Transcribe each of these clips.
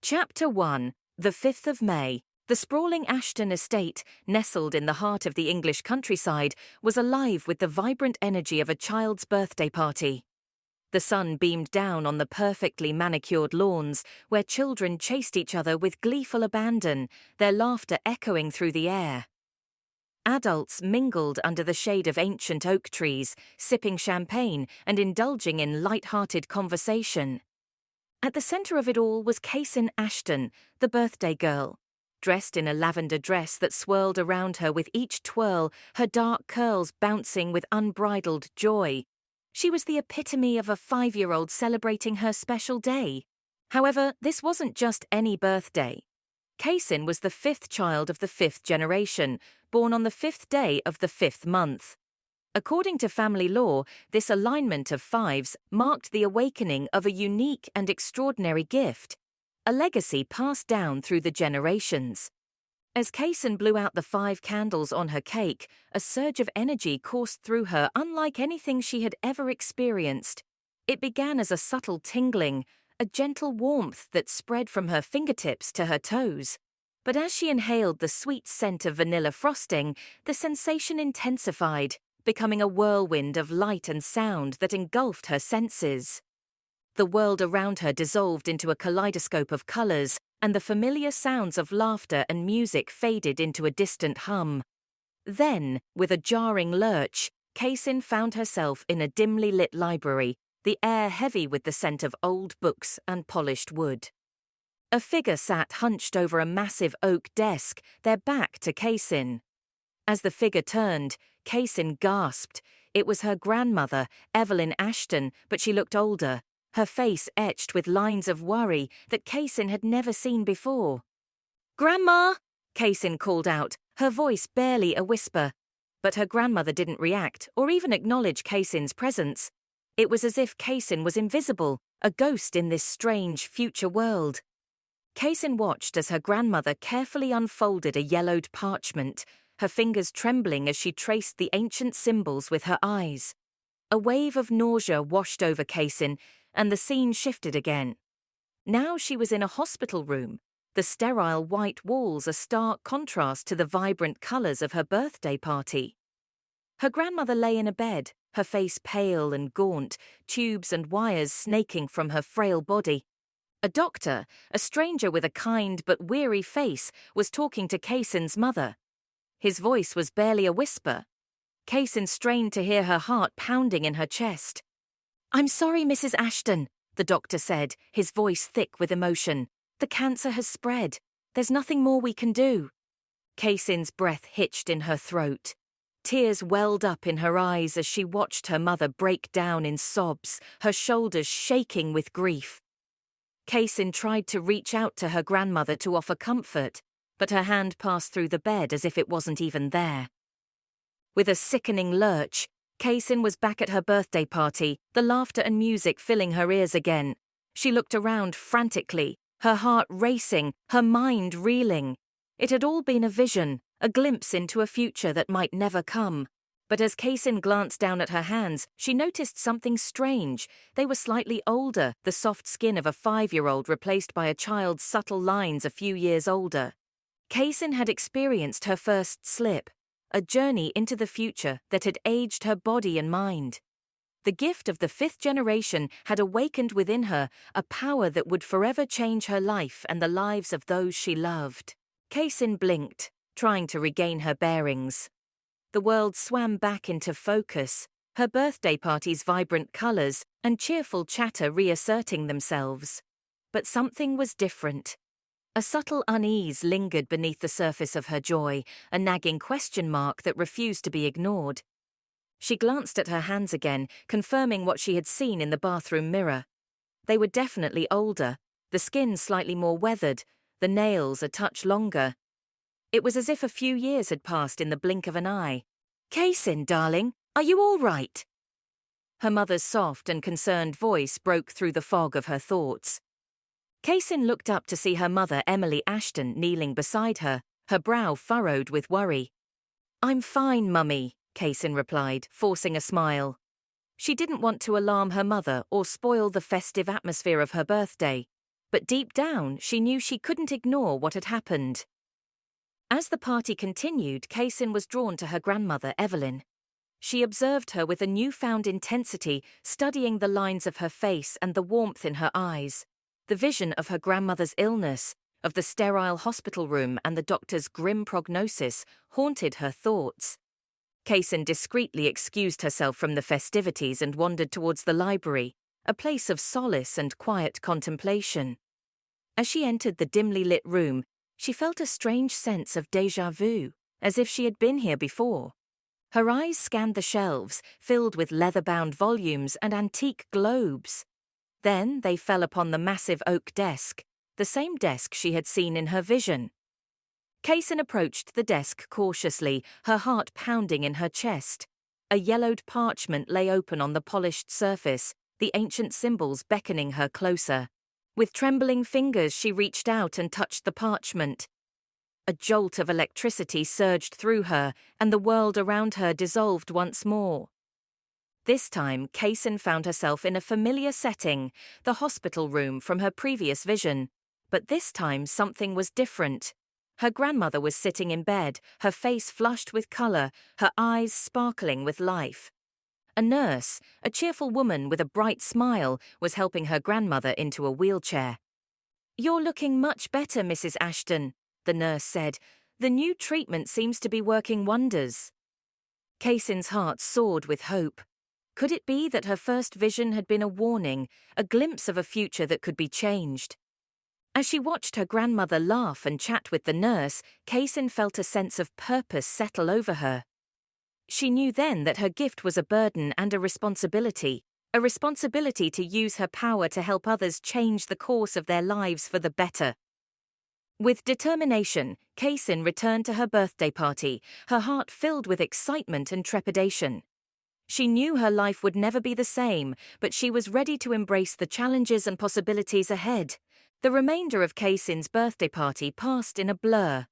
Chapter 1. The 5th of May. The sprawling Ashton estate, nestled in the heart of the English countryside, was alive with the vibrant energy of a child's birthday party. The sun beamed down on the perfectly manicured lawns, where children chased each other with gleeful abandon, their laughter echoing through the air. Adults mingled under the shade of ancient oak trees, sipping champagne and indulging in light-hearted conversation. At the centre of it all was Kaysyn Ashton, the birthday girl. Dressed in a lavender dress that swirled around her with each twirl, her dark curls bouncing with unbridled joy. She was the epitome of a 5-year-old celebrating her special day. However, this wasn't just any birthday. Kaysyn was the 5th child of the 5th generation, born on the 5th day of the 5th month. According to family law, this alignment of fives marked the awakening of a unique and extraordinary gift, a legacy passed down through the generations. As Kaysyn blew out the 5 candles on her cake, a surge of energy coursed through her unlike anything she had ever experienced. It began as a subtle tingling, a gentle warmth that spread from her fingertips to her toes. But as she inhaled the sweet scent of vanilla frosting, the sensation intensified, becoming a whirlwind of light and sound that engulfed her senses. The world around her dissolved into a kaleidoscope of colors, and the familiar sounds of laughter and music faded into a distant hum. Then, with a jarring lurch, Kaysyn found herself in a dimly lit library, the air heavy with the scent of old books and polished wood. A figure sat hunched over a massive oak desk, their back to Kaysyn. As the figure turned, Kaysyn gasped. It was her grandmother, Evelyn Ashton, but she looked older, her face etched with lines of worry that Kaysyn had never seen before. "Grandma!" Kaysyn called out, her voice barely a whisper. But her grandmother didn't react or even acknowledge Kaysyn's presence. It was as if Kaysyn was invisible, a ghost in this strange future world. Kaysyn watched as her grandmother carefully unfolded a yellowed parchment, her fingers trembling as she traced the ancient symbols with her eyes. A wave of nausea washed over Kaysyn, and the scene shifted again. Now she was in a hospital room, the sterile white walls a stark contrast to the vibrant colors of her birthday party. Her grandmother lay in a bed, her face pale and gaunt, tubes and wires snaking from her frail body. A doctor, a stranger with a kind but weary face, was talking to Kaysyn's mother. His voice was barely a whisper. Kaysyn strained to hear her heart pounding in her chest. "I'm sorry, Mrs. Ashton," the doctor said, his voice thick with emotion. "The cancer has spread. There's nothing more we can do." Kaysyn's breath hitched in her throat. Tears welled up in her eyes as she watched her mother break down in sobs, her shoulders shaking with grief. Kaysyn tried to reach out to her grandmother to offer comfort, but her hand passed through the bed as if it wasn't even there. With a sickening lurch, Kaysyn was back at her birthday party, the laughter and music filling her ears again. She looked around frantically, her heart racing, her mind reeling. It had all been a vision, a glimpse into a future that might never come. But as Kaysyn glanced down at her hands, she noticed something strange. They were slightly older, the soft skin of a 5-year-old replaced by a child's subtle lines a few years older. Kaysyn had experienced her first slip, a journey into the future that had aged her body and mind. The gift of the 5th generation had awakened within her a power that would forever change her life and the lives of those she loved. Kaysyn blinked, trying to regain her bearings. The world swam back into focus, her birthday party's vibrant colors and cheerful chatter reasserting themselves. But something was different. A subtle unease lingered beneath the surface of her joy, a nagging question mark that refused to be ignored. She glanced at her hands again, confirming what she had seen in the bathroom mirror. They were definitely older, the skin slightly more weathered, the nails a touch longer. It was as if a few years had passed in the blink of an eye. "Kaysyn, darling, are you all right?" Her mother's soft and concerned voice broke through the fog of her thoughts. Kaysyn looked up to see her mother, Emily Ashton, kneeling beside her, her brow furrowed with worry. "I'm fine, Mummy," Kaysyn replied, forcing a smile. She didn't want to alarm her mother or spoil the festive atmosphere of her birthday. but deep down she knew she couldn't ignore what had happened. As the party continued, Kaysyn was drawn to her grandmother, Evelyn. She observed her with a newfound intensity, studying the lines of her face and the warmth in her eyes. The vision of her grandmother's illness, of the sterile hospital room and the doctor's grim prognosis haunted her thoughts. Kaysyn discreetly excused herself from the festivities and wandered towards the library, a place of solace and quiet contemplation. As she entered the dimly lit room, she felt a strange sense of déjà vu, as if she had been here before. Her eyes scanned the shelves, filled with leather-bound volumes and antique globes. Then they fell upon the massive oak desk, the same desk she had seen in her vision. Kaysyn approached the desk cautiously, her heart pounding in her chest. A yellowed parchment lay open on the polished surface, the ancient symbols beckoning her closer. With trembling fingers she reached out and touched the parchment. A jolt of electricity surged through her, and the world around her dissolved once more. This time, Kaysyn found herself in a familiar setting, the hospital room from her previous vision. But this time something was different. Her grandmother was sitting in bed, her face flushed with color, her eyes sparkling with life. A nurse, a cheerful woman with a bright smile, was helping her grandmother into a wheelchair. "You're looking much better, Mrs. Ashton," the nurse said. "The new treatment seems to be working wonders." Kaysyn's heart soared with hope. Could it be that her first vision had been a warning, a glimpse of a future that could be changed? As she watched her grandmother laugh and chat with the nurse, Kaysyn felt a sense of purpose settle over her. She knew then that her gift was a burden and a responsibility to use her power to help others change the course of their lives for the better. With determination, Kaysyn returned to her birthday party, her heart filled with excitement and trepidation. She knew her life would never be the same, but she was ready to embrace the challenges and possibilities ahead. The remainder of Kaysyn's birthday party passed in a blur.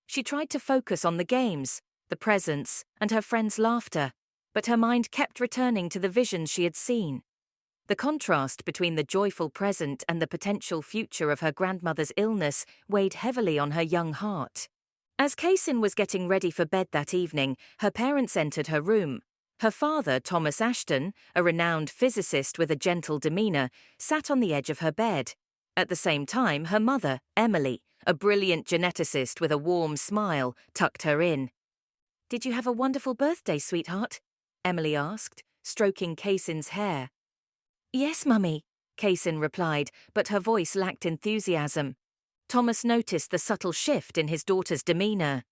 She tried to focus on the games, the presents, and her friends' laughter, but her mind kept returning to the visions she had seen. The contrast between the joyful present and the potential future of her grandmother's illness weighed heavily on her young heart. As Kaysyn was getting ready for bed that evening, her parents entered her room. Her father, Thomas Ashton, a renowned physicist with a gentle demeanor, sat on the edge of her bed. At the same time, her mother, Emily, a brilliant geneticist with a warm smile, tucked her in. "Did you have a wonderful birthday, sweetheart?" Emily asked, stroking Kaysyn's hair. "Yes, Mummy," Kaysyn replied, but her voice lacked enthusiasm. Thomas noticed the subtle shift in his daughter's demeanor.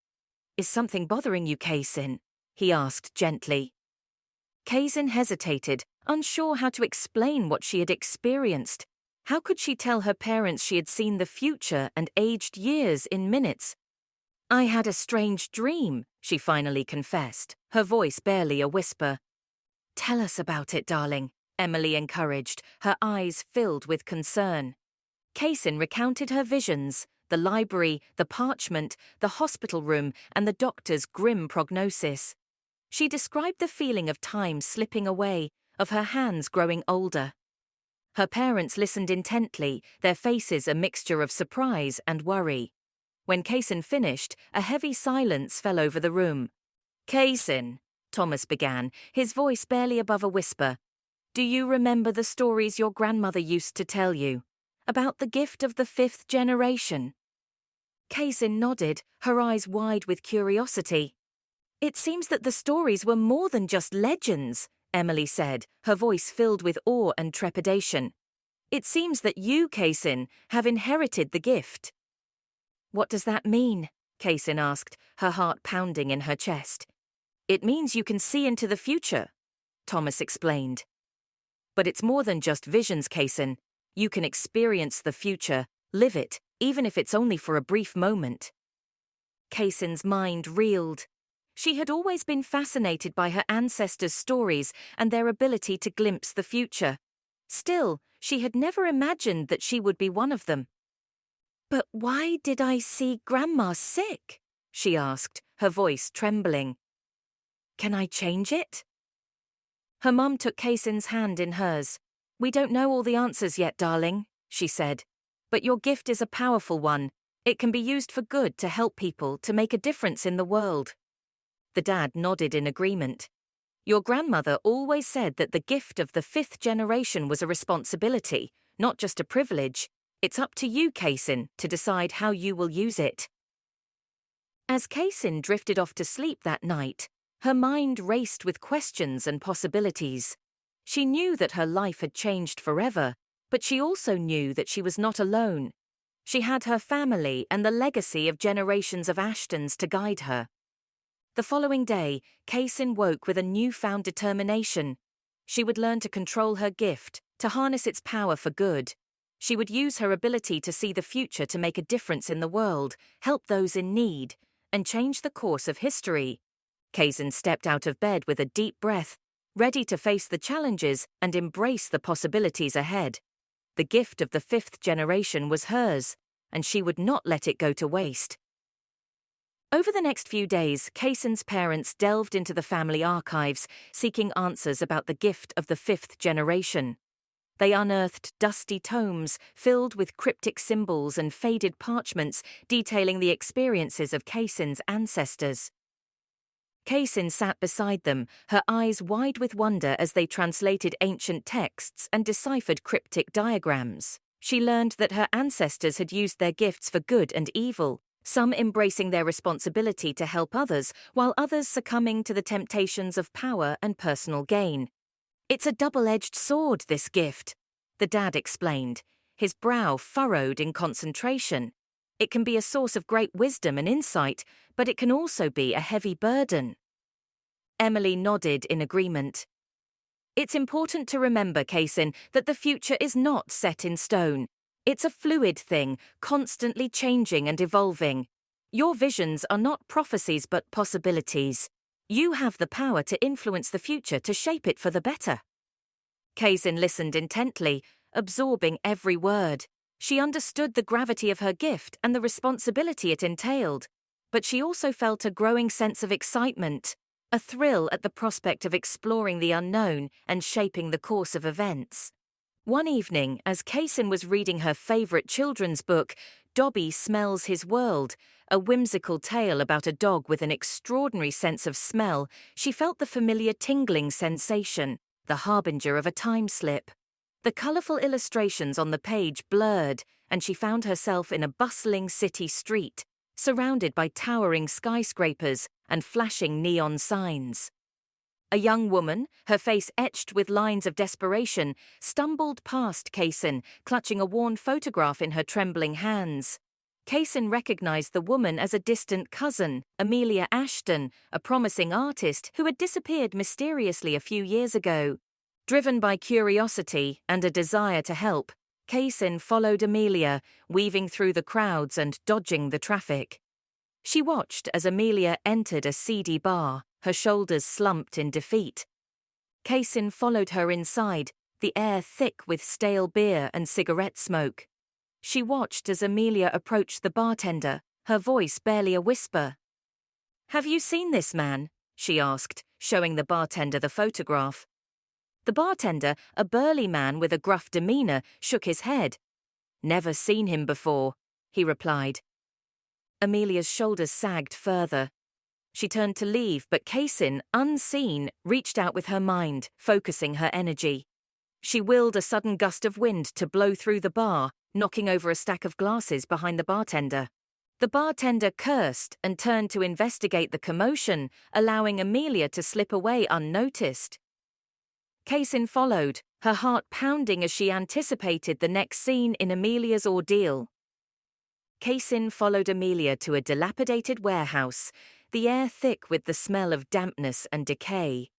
"Is something bothering you, Kaysyn?" he asked gently. Kaysyn hesitated, unsure how to explain what she had experienced. How could she tell her parents she had seen the future and aged years in minutes? "I had a strange dream," she finally confessed, her voice barely a whisper. "Tell us about it, darling," Emily encouraged, her eyes filled with concern. Kaysyn recounted her visions, the library, the parchment, the hospital room, and the doctor's grim prognosis. She described the feeling of time slipping away, of her hands growing older. Her parents listened intently, their faces a mixture of surprise and worry. When Kaysyn finished, a heavy silence fell over the room. "Kaysyn," Thomas began, his voice barely above a whisper, "do you remember the stories your grandmother used to tell you? About the gift of the 5th generation?" Kaysyn nodded, her eyes wide with curiosity. "It seems that the stories were more than just legends," Emily said, her voice filled with awe and trepidation. "It seems that you, Kaysyn, have inherited the gift." "What does that mean?" Kaysyn asked, her heart pounding in her chest. "It means you can see into the future," Thomas explained. "But it's more than just visions, Kaysyn. You can experience the future, live it, even if it's only for a brief moment." Kaysyn's mind reeled. She had always been fascinated by her ancestors' stories and their ability to glimpse the future. Still, she had never imagined that she would be one of them. "But why did I see Grandma sick?" she asked, her voice trembling. "Can I change it?" Her mum took Kaysyn's hand in hers. "We don't know all the answers yet, darling," she said. But your gift is a powerful one. It can be used for good to help people, to make a difference in the world. The dad nodded in agreement. Your grandmother always said that the gift of the 5th generation was a responsibility, not just a privilege. It's up to you, Kaysyn, to decide how you will use it. As Kaysyn drifted off to sleep that night, her mind raced with questions and possibilities. She knew that her life had changed forever, but she also knew that she was not alone. She had her family and the legacy of generations of Ashtons to guide her. The following day, Kaysyn woke with a newfound determination. She would learn to control her gift, to harness its power for good. She would use her ability to see the future to make a difference in the world, help those in need, and change the course of history. Kaysyn stepped out of bed with a deep breath, ready to face the challenges and embrace the possibilities ahead. The gift of the 5th generation was hers, and she would not let it go to waste. Over the next few days, Kaysyn's parents delved into the family archives, seeking answers about the gift of the 5th generation. They unearthed dusty tomes filled with cryptic symbols and faded parchments detailing the experiences of Kaysyn's ancestors. Kaysyn sat beside them, her eyes wide with wonder as they translated ancient texts and deciphered cryptic diagrams. She learned that her ancestors had used their gifts for good and evil, some embracing their responsibility to help others, while others succumbing to the temptations of power and personal gain. It's a double-edged sword, this gift, the dad explained, his brow furrowed in concentration. It can be a source of great wisdom and insight, but it can also be a heavy burden. Emily nodded in agreement. It's important to remember, Kaysyn, that the future is not set in stone. It's a fluid thing, constantly changing and evolving. Your visions are not prophecies but possibilities. You have the power to influence the future, to shape it for the better. Kaysyn listened intently, absorbing every word. She understood the gravity of her gift and the responsibility it entailed, but she also felt a growing sense of excitement, a thrill at the prospect of exploring the unknown and shaping the course of events. One evening, as Kaysyn was reading her favorite children's book, Dobby Smells His World, a whimsical tale about a dog with an extraordinary sense of smell, she felt the familiar tingling sensation, the harbinger of a time slip. The colourful illustrations on the page blurred, and she found herself in a bustling city street, surrounded by towering skyscrapers and flashing neon signs. A young woman, her face etched with lines of desperation, stumbled past Kaysyn, clutching a worn photograph in her trembling hands. Kaysyn recognized the woman as a distant cousin, Amelia Ashton, a promising artist who had disappeared mysteriously a few years ago. Driven by curiosity and a desire to help, Kaysyn followed Amelia, weaving through the crowds and dodging the traffic. She watched as Amelia entered a seedy bar, her shoulders slumped in defeat. Kaysyn followed her inside, the air thick with stale beer and cigarette smoke. She watched as Amelia approached the bartender, her voice barely a whisper. "Have you seen this man?" she asked, showing the bartender the photograph. The bartender, a burly man with a gruff demeanor, shook his head. "Never seen him before," he replied. Amelia's shoulders sagged further. She turned to leave, but Kaysyn, unseen, reached out with her mind, focusing her energy. She willed a sudden gust of wind to blow through the bar, knocking over a stack of glasses behind the bartender. The bartender cursed and turned to investigate the commotion, allowing Amelia to slip away unnoticed. Kaysyn followed, her heart pounding as she anticipated the next scene in Amelia's ordeal. Kaysyn followed Amelia to a dilapidated warehouse, the air thick with the smell of dampness and decay.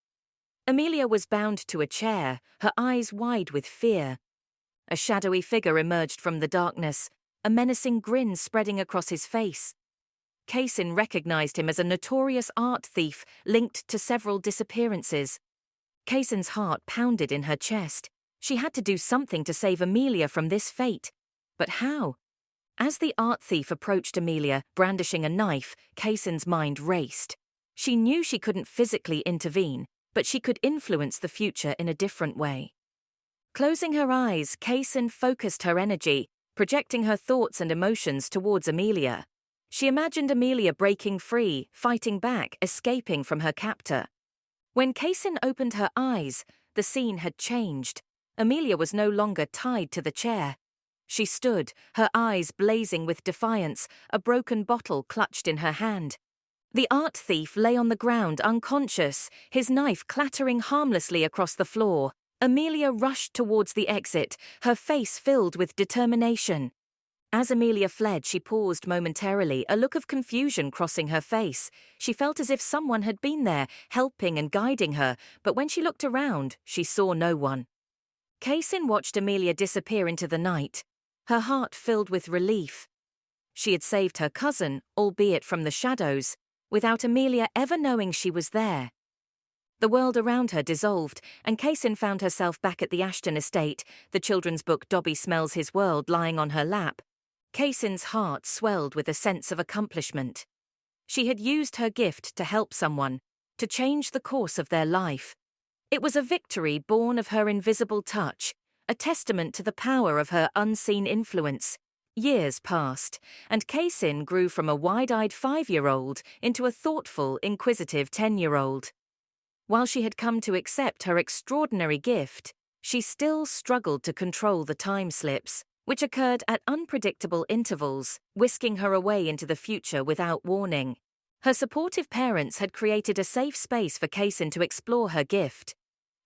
Amelia was bound to a chair, her eyes wide with fear. A shadowy figure emerged from the darkness, a menacing grin spreading across his face. Kaysyn recognized him as a notorious art thief linked to several disappearances. Kaysyn's heart pounded in her chest. She had to do something to save Amelia from this fate. But how? As the art thief approached Amelia, brandishing a knife, Kaysyn's mind raced. She knew she couldn't physically intervene, but she could influence the future in a different way. Closing her eyes, Kaysyn focused her energy, projecting her thoughts and emotions towards Amelia. She imagined Amelia breaking free, fighting back, escaping from her captor. When Kaysyn opened her eyes, the scene had changed. Amelia was no longer tied to the chair. She stood, her eyes blazing with defiance, a broken bottle clutched in her hand. The art thief lay on the ground unconscious, his knife clattering harmlessly across the floor. Amelia rushed towards the exit, her face filled with determination. As Amelia fled, she paused momentarily, a look of confusion crossing her face. She felt as if someone had been there, helping and guiding her, but when she looked around, she saw no one. Kaysyn watched Amelia disappear into the night, her heart filled with relief. She had saved her cousin, albeit from the shadows, without Amelia ever knowing she was there. The world around her dissolved, and Kaysyn found herself back at the Ashton estate, the children's book Dobby Smells His World lying on her lap. Kaysyn's heart swelled with a sense of accomplishment. She had used her gift to help someone, to change the course of their life. It was a victory born of her invisible touch, a testament to the power of her unseen influence. Years passed, and Kaysyn grew from a wide-eyed 5-year-old into a thoughtful, inquisitive 10-year-old. While she had come to accept her extraordinary gift, she still struggled to control the time slips, which occurred at unpredictable intervals, whisking her away into the future without warning. Her supportive parents had created a safe space for Kaysyn to explore her gift.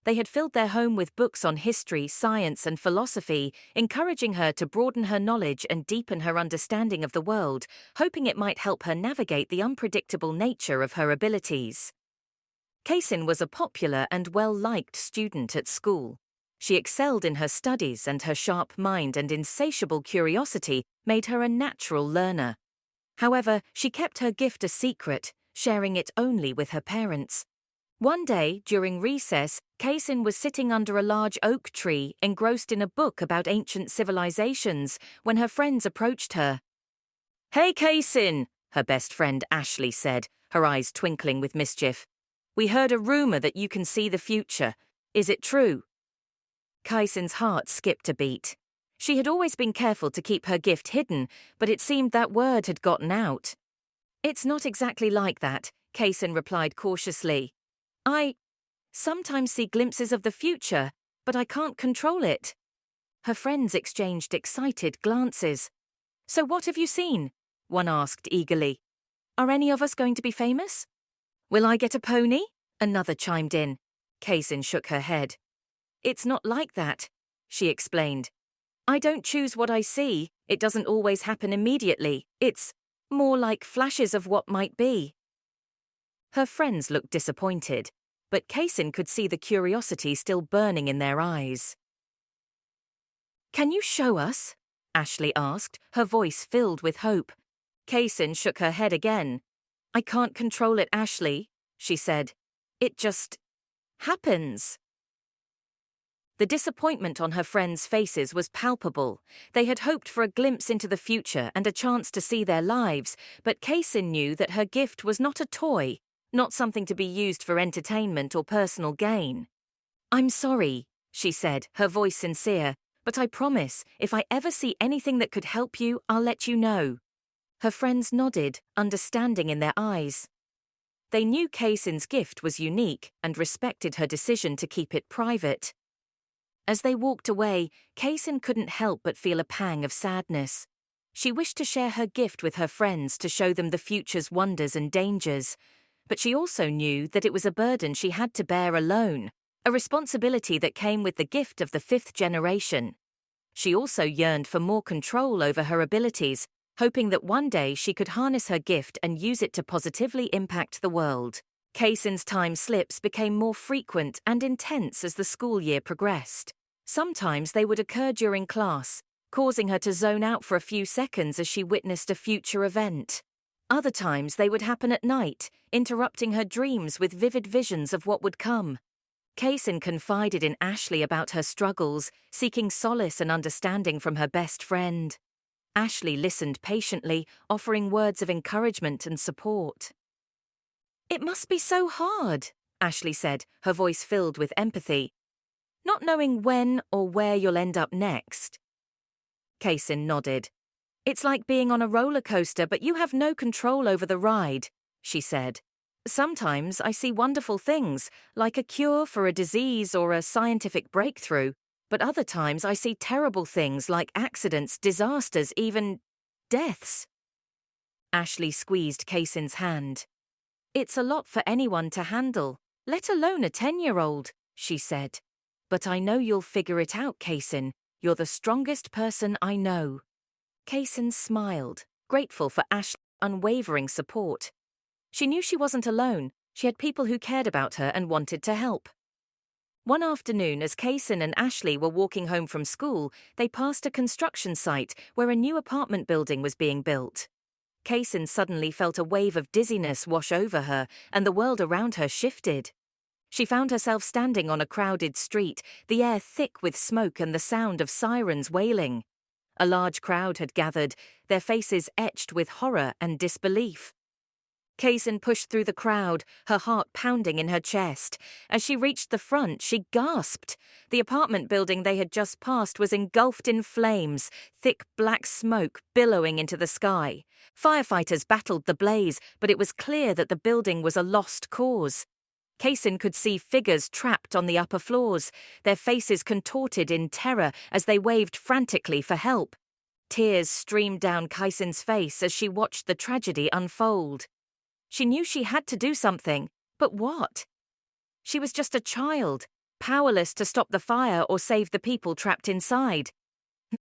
They had filled their home with books on history, science, and philosophy, encouraging her to broaden her knowledge and deepen her understanding of the world, hoping it might help her navigate the unpredictable nature of her abilities. Kaysyn was a popular and well-liked student at school. She excelled in her studies, and her sharp mind and insatiable curiosity made her a natural learner. However, she kept her gift a secret, sharing it only with her parents. One day, during recess, Kaysyn was sitting under a large oak tree, engrossed in a book about ancient civilizations, when her friends approached her. "Hey, Kaysyn," her best friend Ashley said, her eyes twinkling with mischief. "We heard a rumor that you can see the future. Is it true?" Kaysyn's heart skipped a beat. She had always been careful to keep her gift hidden, but it seemed that word had gotten out. "It's not exactly like that," Kaysyn replied cautiously. "I sometimes see glimpses of the future, but I can't control it." Her friends exchanged excited glances. "So what have you seen?" one asked eagerly. "Are any of us going to be famous?" "Will I get a pony?" another chimed in. Kaysyn shook her head. "It's not like that," she explained. "I don't choose what I see. It doesn't always happen immediately. It's more like flashes of what might be." Her friends looked disappointed, but Kaysyn could see the curiosity still burning in their eyes. "Can you show us?" Ashley asked, her voice filled with hope. Kaysyn shook her head again. "I can't control it, Ashley," she said. "It just happens." The disappointment on her friends' faces was palpable. They had hoped for a glimpse into the future and a chance to see their lives, but Kaysyn knew that her gift was not a toy, not something to be used for entertainment or personal gain. "I'm sorry," she said, her voice sincere, "but I promise, if I ever see anything that could help you, I'll let you know." Her friends nodded, understanding in their eyes. They knew Kaysyn's gift was unique and respected her decision to keep it private. As they walked away, Kaysyn couldn't help but feel a pang of sadness. She wished to share her gift with her friends to show them the future's wonders and dangers, but she also knew that it was a burden she had to bear alone, a responsibility that came with the gift of the 5th generation. She also yearned for more control over her abilities, hoping that one day she could harness her gift and use it to positively impact the world. Kaysyn's time slips became more frequent and intense as the school year progressed. Sometimes they would occur during class, causing her to zone out for a few seconds as she witnessed a future event. Other times they would happen at night, interrupting her dreams with vivid visions of what would come. Kaysyn confided in Ashley about her struggles, seeking solace and understanding from her best friend. Ashley listened patiently, offering words of encouragement and support. "It must be so hard," Ashley said, her voice filled with empathy. "Not knowing when or where you'll end up next." Kaysyn nodded. It's like being on a roller coaster, but you have no control over the ride, she said. Sometimes I see wonderful things, like a cure for a disease or a scientific breakthrough, but other times I see terrible things like accidents, disasters, even deaths. Ashley squeezed Kaysyn's hand. It's a lot for anyone to handle, let alone a 10-year-old, she said. But I know you'll figure it out, Kaysyn. You're the strongest person I know. Kaysyn smiled, grateful for Ashley's unwavering support. She knew she wasn't alone. She had people who cared about her and wanted to help. One afternoon, as Kaysyn and Ashley were walking home from school, they passed a construction site where a new apartment building was being built. Kaysyn suddenly felt a wave of dizziness wash over her, and the world around her shifted. She found herself standing on a crowded street, the air thick with smoke and the sound of sirens wailing. A large crowd had gathered, their faces etched with horror and disbelief. Kaysyn pushed through the crowd, her heart pounding in her chest. As she reached the front, she gasped. The apartment building they had just passed was engulfed in flames, thick black smoke billowing into the sky. Firefighters battled the blaze, but it was clear that the building was a lost cause. Kaysyn could see figures trapped on the upper floors, their faces contorted in terror as they waved frantically for help. Tears streamed down Kaysyn's face as she watched the tragedy unfold. She knew she had to do something, but what? She was just a child, powerless to stop the fire or save the people trapped inside.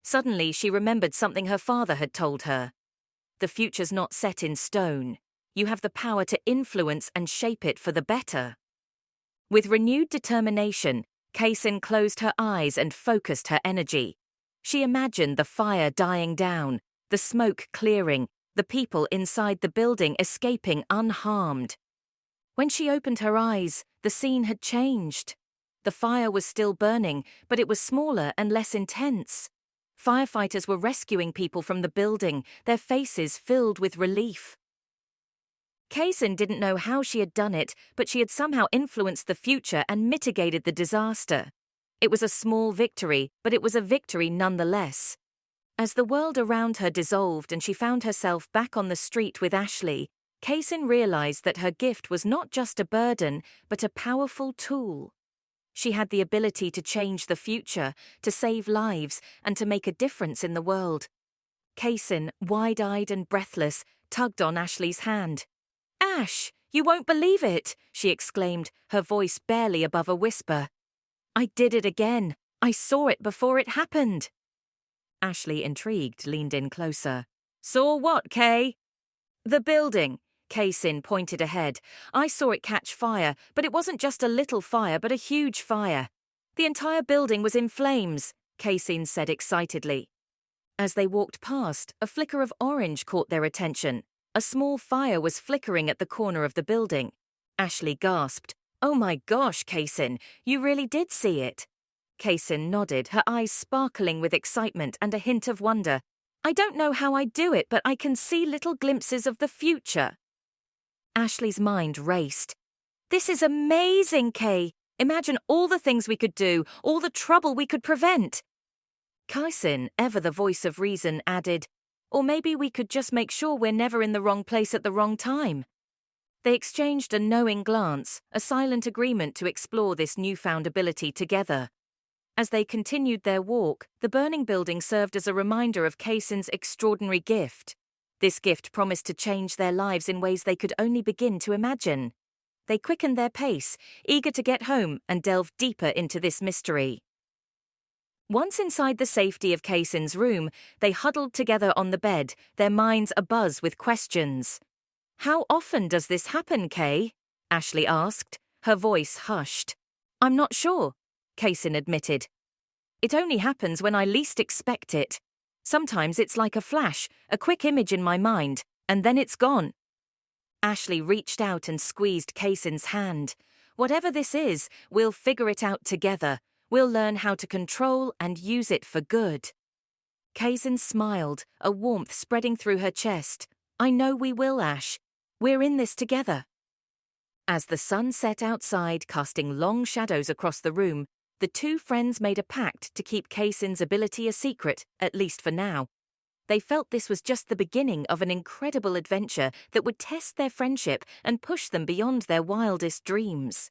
Suddenly, she remembered something her father had told her. The future's not set in stone. You have the power to influence and shape it for the better. With renewed determination, Kaysyn closed her eyes and focused her energy. She imagined the fire dying down, the smoke clearing, the people inside the building escaping unharmed. When she opened her eyes, the scene had changed. The fire was still burning, but it was smaller and less intense. Firefighters were rescuing people from the building, their faces filled with relief. Kaysyn didn't know how she had done it, but she had somehow influenced the future and mitigated the disaster. It was a small victory, but it was a victory nonetheless. As the world around her dissolved and she found herself back on the street with Ashley, Kaysyn realized that her gift was not just a burden, but a powerful tool. She had the ability to change the future, to save lives, and to make a difference in the world. Kaysyn, wide-eyed and breathless, tugged on Ashley's hand. "Ash, you won't believe it," she exclaimed, her voice barely above a whisper. "I did it again. I saw it before it happened." Ashley, intrigued, leaned in closer. "Saw what, Kay?" "The building," Kaysyn pointed ahead. "I saw it catch fire, but it wasn't just a little fire, but a huge fire. The entire building was in flames," Kaysyn said excitedly. As they walked past, a flicker of orange caught their attention. A small fire was flickering at the corner of the building. Ashley gasped. "Oh my gosh, Kaysyn, you really did see it." Kaysyn nodded, her eyes sparkling with excitement and a hint of wonder. "I don't know how I do it, but I can see little glimpses of the future." Ashley's mind raced. "This is amazing, Kay. Imagine all the things we could do, all the trouble we could prevent." Kaysyn, ever the voice of reason, added, "Or maybe we could just make sure we're never in the wrong place at the wrong time." They exchanged a knowing glance, a silent agreement to explore this newfound ability together. As they continued their walk, the burning building served as a reminder of Kaysyn's extraordinary gift. This gift promised to change their lives in ways they could only begin to imagine. They quickened their pace, eager to get home and delve deeper into this mystery. Once inside the safety of Kaysyn's room, they huddled together on the bed, their minds abuzz with questions. "How often does this happen, Kay?" Ashley asked, her voice hushed. "I'm not sure," Kaysyn admitted. "It only happens when I least expect it. Sometimes it's like a flash, a quick image in my mind, and then it's gone." Ashley reached out and squeezed Kaysyn's hand. "Whatever this is, we'll figure it out together. We'll learn how to control and use it for good." Kaysyn smiled, a warmth spreading through her chest. "I know we will, Ash. We're in this together." As the sun set outside, casting long shadows across the room, The two friends made a pact to keep Kaysyn's ability a secret, at least for now. They felt this was just the beginning of an incredible adventure that would test their friendship and push them beyond their wildest dreams.